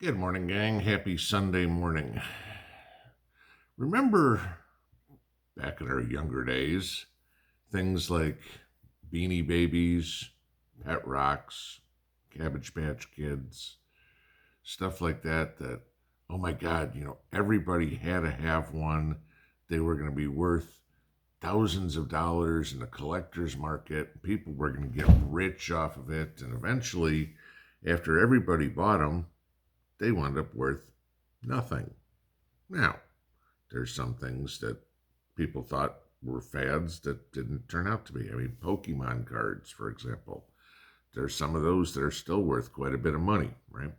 Good morning, gang. Happy Sunday morning. Remember back in our younger days, things like Beanie Babies, Pet Rocks, Cabbage Patch Kids, stuff like that, oh my God, everybody had to have one. They were going to be worth thousands of dollars in the collector's market. People were going to get rich off of it. And eventually, after everybody bought them, they wound up worth nothing. Now, there's some things that people thought were fads that didn't turn out to be. I mean, Pokemon cards, for example. There's some of those that are still worth quite a bit of money, right?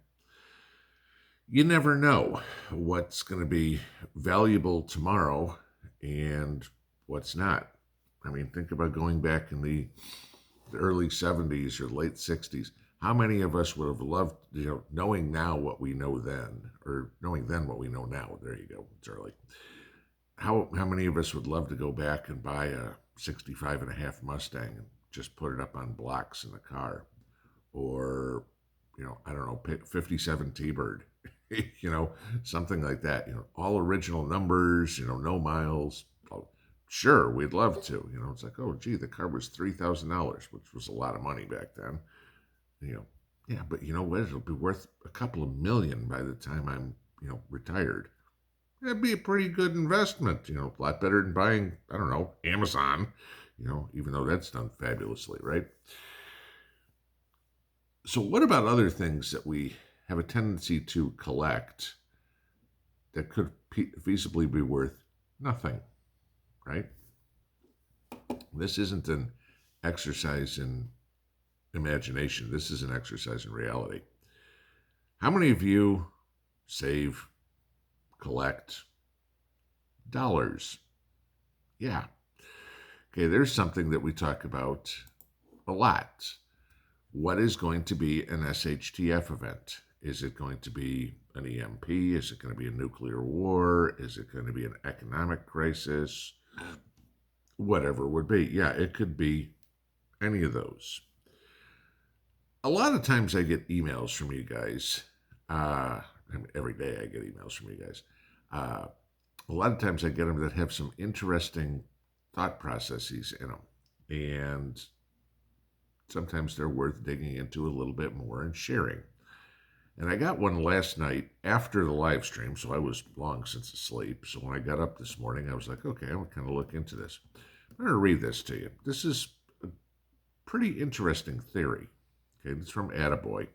You never know what's going to be valuable tomorrow and what's not. I mean, think about going back in the early 70s or late 60s. How many of us would have loved, knowing now what we know then, or knowing then what we know now? There you go. It's early. How many of us would love to go back and buy a 65 and a half Mustang and just put it up on blocks in the car? Or, I don't know, 57 T-Bird, something like that. All original numbers, no miles. Oh, sure, we'd love to. It's like, oh, gee, the car was $3,000, which was a lot of money back then. Yeah, but you know what? It'll be worth a couple of million by the time I'm, retired. That'd be a pretty good investment, a lot better than buying, I don't know, Amazon, even though that's done fabulously, right? So, what about other things that we have a tendency to collect that could feasibly be worth nothing, right? This isn't an exercise in imagination. This is an exercise in reality. How many of you save, collect dollars? Yeah. Okay, there's something that we talk about a lot. What is going to be an SHTF event? Is it going to be an EMP? Is it going to be a nuclear war? Is it going to be an economic crisis? Whatever it would be. Yeah, it could be any of those. A lot of times I get emails from you guys. Every day I get emails from you guys. A lot of times I get them that have some interesting thought processes in them. And sometimes they're worth digging into a little bit more and sharing. And I got one last night after the live stream, so I was long since asleep. So when I got up this morning, I was like, okay, I'm going to kind of look into this. I'm going to read this to you. This is a pretty interesting theory. Okay, it's from Attaboy.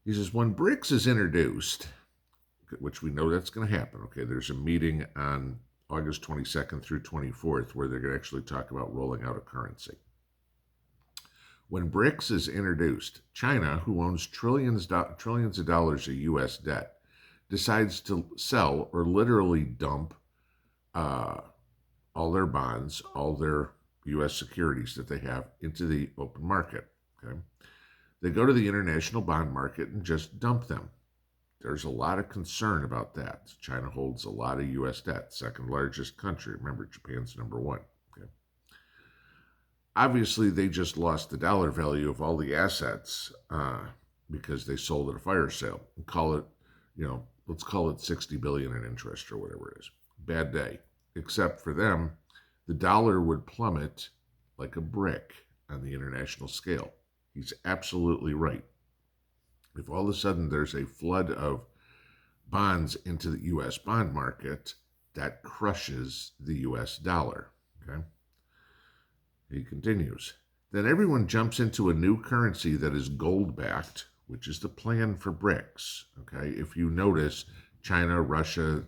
He says, when BRICS is introduced, which we know that's going to happen, okay, there's a meeting on August 22nd through 24th where they're going to actually talk about rolling out a currency. When BRICS is introduced, China, who owns trillions of dollars of U.S. debt, decides to sell or literally dump all their bonds, all their U.S. securities that they have into the open market. Okay, they go to the international bond market and just dump them. There's a lot of concern about that. China holds a lot of U.S. debt, second largest country. Remember, Japan's number one. Okay. Obviously, they just lost the dollar value of all the assets because they sold at a fire sale. And call it, let's call it 60 billion in interest or whatever it is. Bad day. Except for them, the dollar would plummet like a brick on the international scale. He's absolutely right. If all of a sudden there's a flood of bonds into the U.S. bond market, that crushes the U.S. dollar. Okay. He continues. Then everyone jumps into a new currency that is gold-backed, which is the plan for BRICS. Okay. If you notice, China, Russia,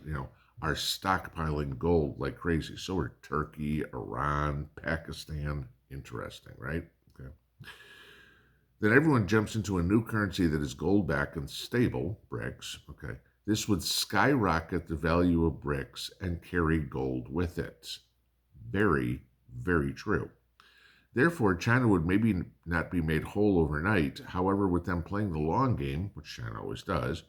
are stockpiling gold like crazy. So are Turkey, Iran, Pakistan. Interesting, right? Okay. Then everyone jumps into a new currency that is gold-backed and stable, BRICS. Okay. This would skyrocket the value of BRICS and carry gold with it. Very, very true. Therefore, China would maybe not be made whole overnight. However, with them playing the long game, which China always does,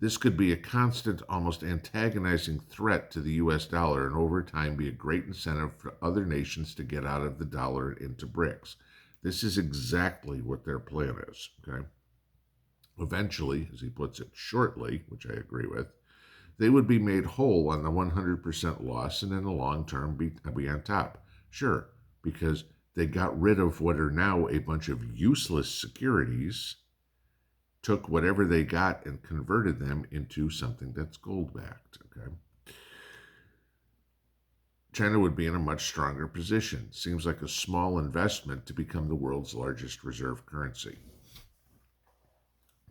this could be a constant, almost antagonizing threat to the U.S. dollar and over time be a great incentive for other nations to get out of the dollar into BRICS. This is exactly what their plan is, okay? eventually, as he puts it, shortly, which I agree with, they would be made whole on the 100% loss and in the long term be on top. Sure, because they got rid of what are now a bunch of useless securities, took whatever they got and converted them into something that's gold backed. Okay. China would be in a much stronger position. Seems like a small investment to become the world's largest reserve currency.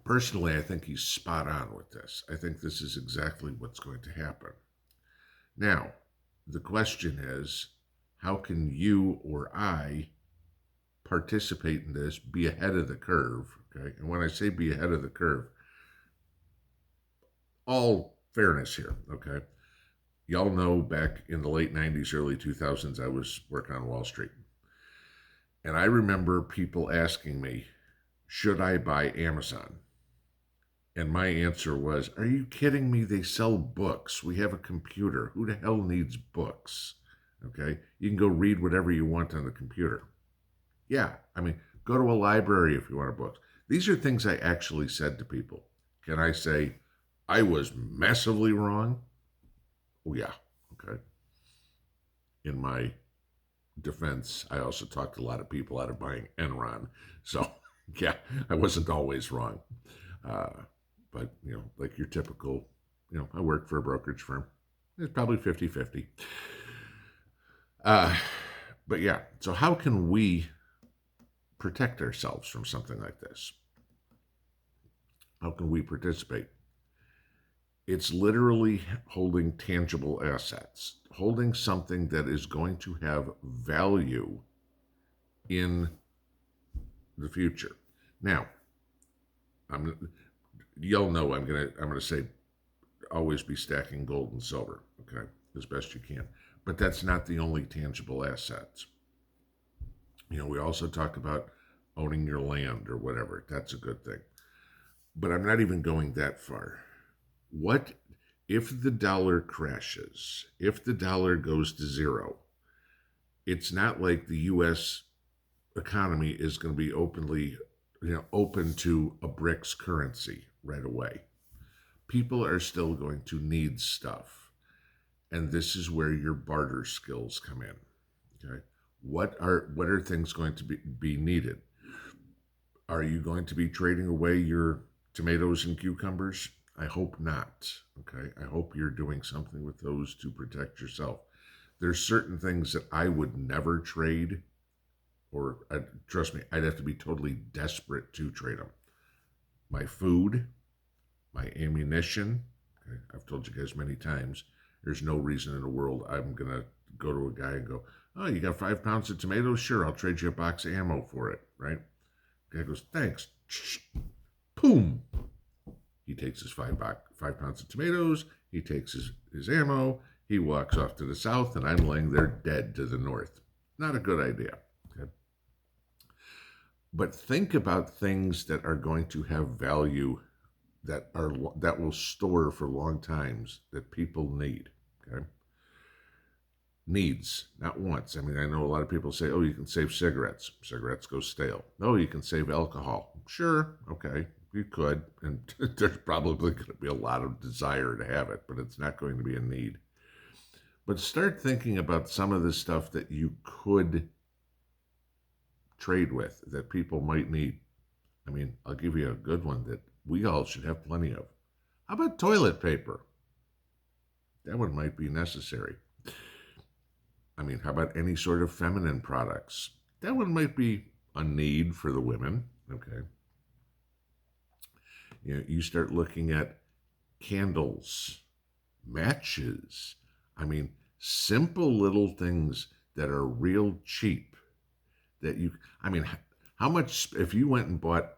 Personally, I think he's spot on with this. I think this is exactly what's going to happen. Now, the question is, how can you or I participate in this, be ahead of the curve? Okay. And when I say be ahead of the curve, all fairness here, okay? Y'all know back in the late 90s, early 2000s, I was working on Wall Street. And I remember people asking me, should I buy Amazon? And my answer was, are you kidding me? They sell books. We have a computer. Who the hell needs books? Okay? You can go read whatever you want on the computer. Yeah, I mean, go to a library if you want a book. These are things I actually said to people. Can I say I was massively wrong? Oh, yeah. Okay. In my defense, I also talked a lot of people out of buying Enron. So, yeah, I wasn't always wrong. But, like your typical, I worked for a brokerage firm. It's probably 50-50. But yeah, so how can we protect ourselves from something like this? How can we participate? It's literally holding tangible assets, holding something that is going to have value in the future. Now, y'all know I'm gonna say always be stacking gold and silver, okay, as best you can. But that's not the only tangible assets. We also talk about owning your land or whatever. That's a good thing. But I'm not even going that far. What if the dollar crashes? If the dollar goes to zero, it's not like the U.S. economy is going to be open to a BRICS currency right away. People are still going to need stuff. And this is where your barter skills come in. Okay. What are things going to be needed? Are you going to be trading away your tomatoes and cucumbers? I hope not. Okay. I hope you're doing something with those to protect yourself. There's certain things that I would never trade, or trust me, I'd have to be totally desperate to trade them. My food, my ammunition. Okay, I've told you guys many times, there's no reason in the world I'm going to go to a guy and go, oh, you got 5 pounds of tomatoes? Sure, I'll trade you a box of ammo for it, right? The guy goes, thanks. Boom. He takes his 5 pounds of tomatoes. He takes his ammo. He walks off to the south, and I'm laying there dead to the north. Not a good idea. Okay? But think about things that are going to have value, that will store for long times, that people need. Okay? Needs, not wants. I mean, I know a lot of people say, oh, you can save cigarettes. Cigarettes go stale. Oh, you can save alcohol. Sure, okay, you could. And there's probably going to be a lot of desire to have it, but it's not going to be a need. But start thinking about some of the stuff that you could trade with, that people might need. I mean, I'll give you a good one that we all should have plenty of. How about toilet paper? That one might be necessary. I mean, how about any sort of feminine products? That one might be a need for the women, okay? You start looking at candles, matches. I mean, simple little things that are real cheap. How much, if you went and bought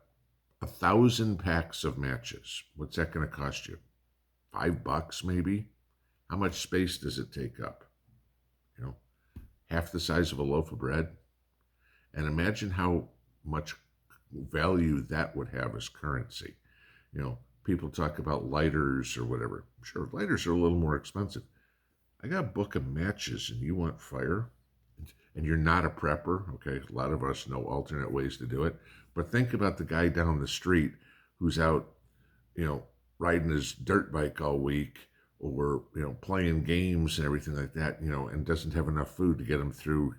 1,000 packs of matches, what's that going to cost you? $5 maybe? How much space does it take up? Half the size of a loaf of bread. And imagine how much value that would have as currency. People talk about lighters or whatever. Sure, lighters are a little more expensive. I got a book of matches and you want fire, and you're not a prepper. Okay, a lot of us know alternate ways to do it. But think about the guy down the street who's out, riding his dirt bike all week, or, playing games and everything like that, and doesn't have enough food to get him through,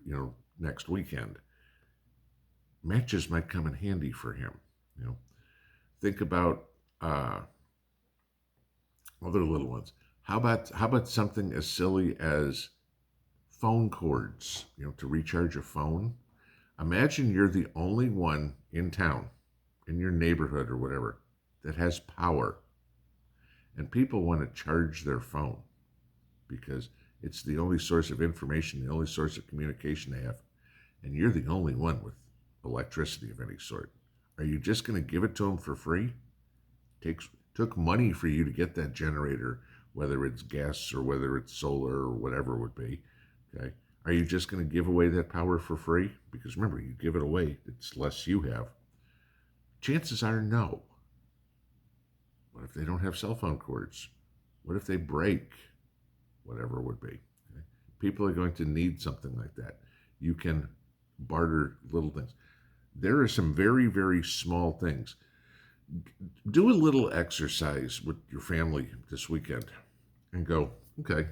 next weekend. Matches might come in handy for him. Think about other little ones. How about something as silly as phone cords, to recharge a phone? Imagine you're the only one in town, in your neighborhood or whatever, that has power. And people want to charge their phone because it's the only source of information, the only source of communication they have. And you're the only one with electricity of any sort. Are you just going to give it to them for free? Took money for you to get that generator, whether it's gas or whether it's solar or whatever it would be. Okay. Are you just going to give away that power for free? Because remember, you give it away, it's less you have. Chances are no. What if they don't have cell phone cords? What if they break? Whatever it would be. Okay? People are going to need something like that. You can barter little things. There are some very, very small things. Do a little exercise with your family this weekend and go, okay,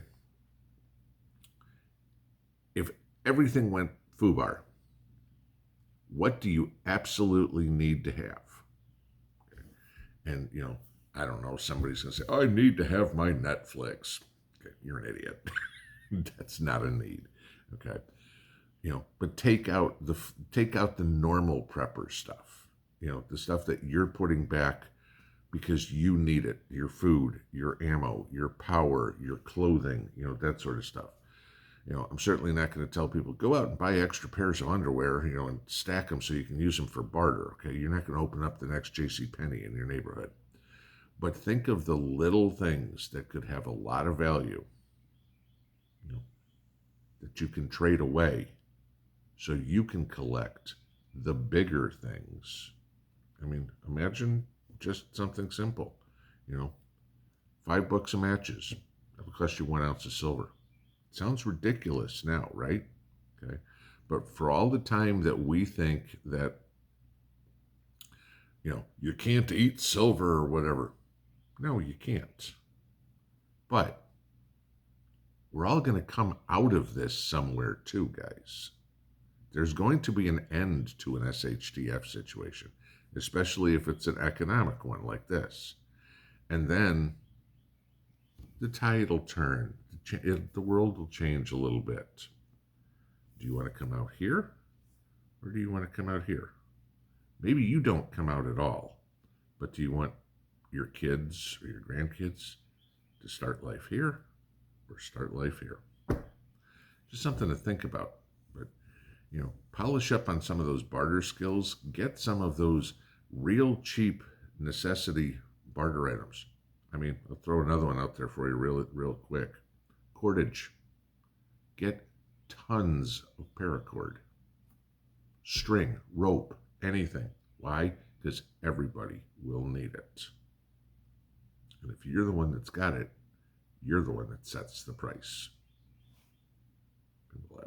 if everything went FUBAR, what do you absolutely need to have? Okay. And, I don't know, somebody's going to say, I need to have my Netflix. Okay, you're an idiot. That's not a need. Okay. But take out the normal prepper stuff. The stuff that you're putting back because you need it. Your food, your ammo, your power, your clothing, that sort of stuff. I'm certainly not going to tell people, go out and buy extra pairs of underwear, and stack them so you can use them for barter. Okay. You're not going to open up the next JCPenney in your neighborhood. But think of the little things that could have a lot of value, that you can trade away so you can collect the bigger things. I mean, imagine just something simple, $5 a matches. That'll cost you 1 ounce of silver. Sounds ridiculous now, right? Okay. But for all the time that we think that, you can't eat silver or whatever. No, you can't. But we're all going to come out of this somewhere too, guys. There's going to be an end to an SHTF situation, especially if it's an economic one like this. And then the tide will turn. The world will change a little bit. Do you want to come out here? Or do you want to come out here? Maybe you don't come out at all. But do you want your kids or your grandkids to start life here or start life here? Just something to think about. But, polish up on some of those barter skills. Get some of those real cheap necessity barter items. I mean, I'll throw another one out there for you real quick. Cordage. Get tons of paracord. String, rope, anything. Why? Because everybody will need it. And if you're the one that's got it, you're the one that sets the price. Pinball